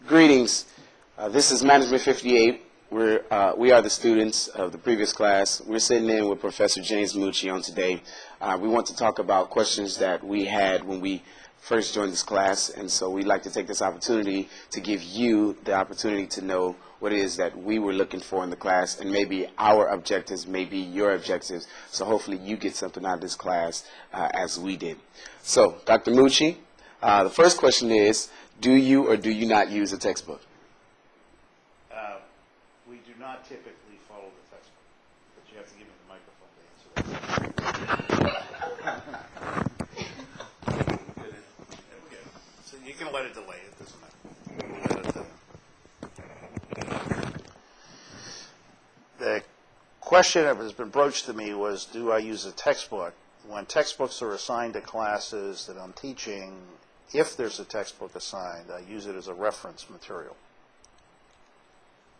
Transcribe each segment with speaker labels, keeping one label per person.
Speaker 1: Greetings. This is Management 58. We are the students of the previous class. We're sitting in with Professor James Mucci on today. We want to talk about questions that we had when we first joined this class, and so we'd like to take this opportunity to give you the opportunity to know what it is that we were looking for in the class, and maybe our objectives may be your objectives, so hopefully you get something out of this class as we did. So, Dr. Mucci, the first question is, do you or do you not use a textbook?
Speaker 2: We do not typically follow the textbook, but you have to give me the microphone to answer that. So you can let it delay, it doesn't matter. The question that has been broached to me was, do I use a textbook? When textbooks are assigned to classes that I'm teaching, if there's a textbook assigned, I use it as a reference material.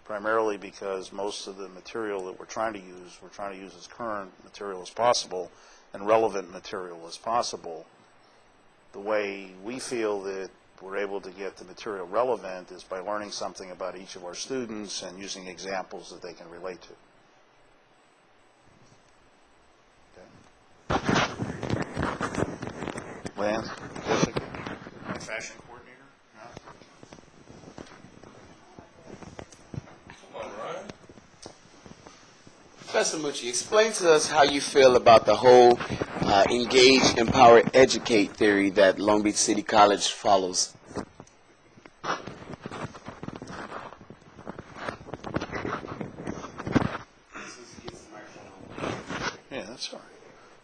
Speaker 2: Primarily because most of the material that we're trying to use as current material as possible and relevant material as possible. The way we feel that we're able to get the material relevant is by learning something about each of our students and using examples that they can relate to. Okay. Lance, Jessica, my fashion coordinator? No?
Speaker 1: Professor Mucci, explain to us how you feel about the whole engage, empower, educate theory that Long Beach City College follows.
Speaker 2: Yeah, that's all right.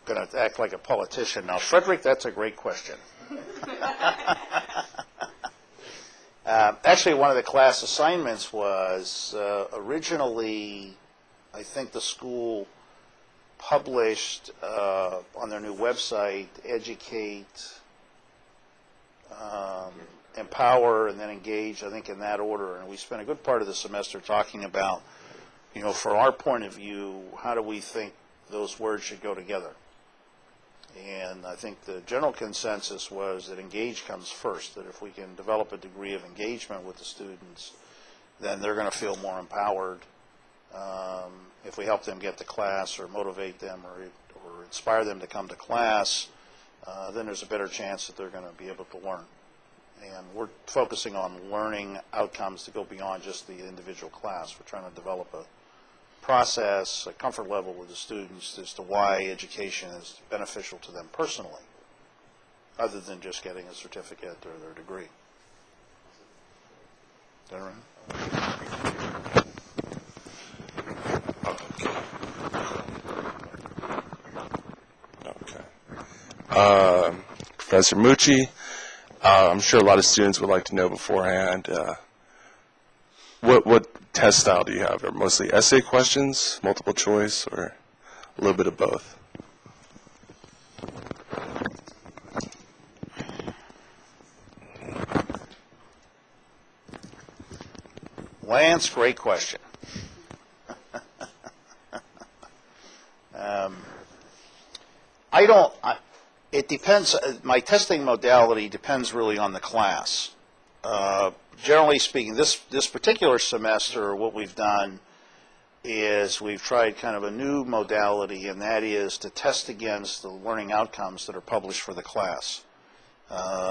Speaker 2: I'm going to act like a politician now. Frederick, that's a great question. Actually, one of the class assignments was originally, I think the school published on their new website, educate, empower, and then engage, I think in that order. And we spent a good part of the semester talking about, from our point of view, how do we think those words should go together? And I think the general consensus was that engage comes first, that if we can develop a degree of engagement with the students, then they're going to feel more empowered. If we help them get to class or motivate them or inspire them to come to class, then there's a better chance that they're going to be able to learn. And we're focusing on learning outcomes to go beyond just the individual class. We're trying to develop a process, a comfort level with the students as to why education is beneficial to them personally, other than just getting a certificate or their degree. Is that
Speaker 3: right? Okay. Professor Mucci, I'm sure a lot of students would like to know beforehand, what test style do you have? Are mostly essay questions, multiple choice, or a little bit of both?
Speaker 2: Lance, great question. It depends. My testing modality depends really on the class. Generally speaking, this particular semester, what we've done is we've tried kind of a new modality, and that is to test against the learning outcomes that are published for the class.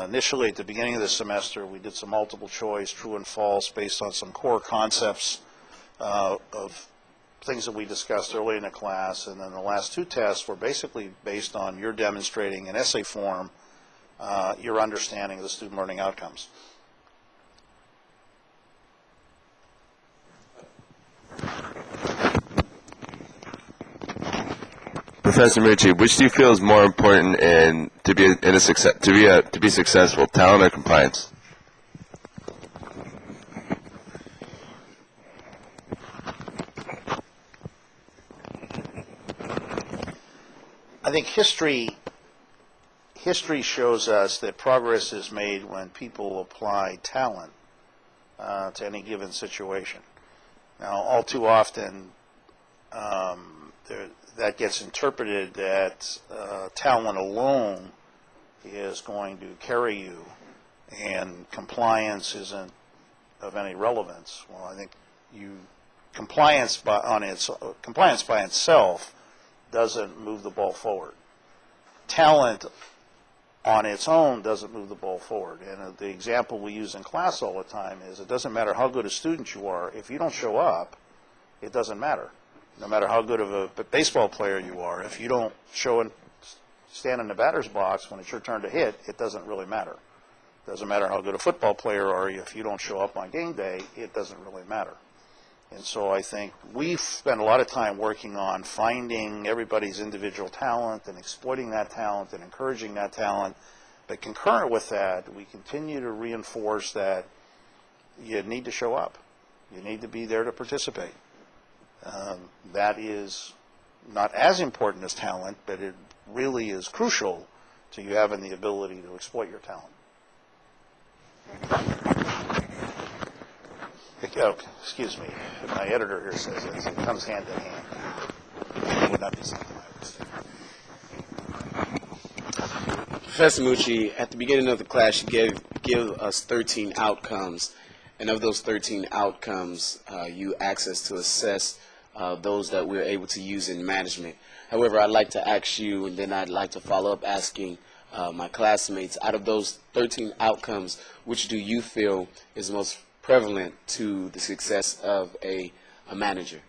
Speaker 2: Initially, at the beginning of the semester, we did some multiple choice, true and false, based on some core concepts of things that we discussed early in the class, and then the last two tests were basically based on your demonstrating in essay form your understanding of the student learning outcomes.
Speaker 4: Professor Mucci, which do you feel is more important to be successful, talent or compliance?
Speaker 2: I think history shows us that progress is made when people apply talent to any given situation. Now, all too often, that gets interpreted that talent alone is going to carry you, and compliance isn't of any relevance. Well, I think compliance by itself doesn't move the ball forward. Talent on its own doesn't move the ball forward. And the example we use in class all the time is it doesn't matter how good a student you are. If you don't show up, it doesn't matter. No matter how good of a baseball player you are, if you don't stand in the batter's box when it's your turn to hit, it doesn't really matter. It doesn't matter how good a football player are you. If you don't show up on game day, it doesn't really matter. And so I think we've spent a lot of time working on finding everybody's individual talent and exploiting that talent and encouraging that talent. But concurrent with that, we continue to reinforce that you need to show up. You need to be there to participate. That is not as important as talent, but it really is crucial to you having the ability to exploit your talent. Oh, excuse me. My editor here says it comes hand in hand. It would not be something I would say.
Speaker 1: Professor Mucci, at the beginning of the class, you give us 13 outcomes, and of those 13 outcomes, you asked us to assess those that we're able to use in management. However, I'd like to ask you, and then I'd like to follow up asking my classmates, out of those 13 outcomes, which do you feel is most prevalent to the success of a manager?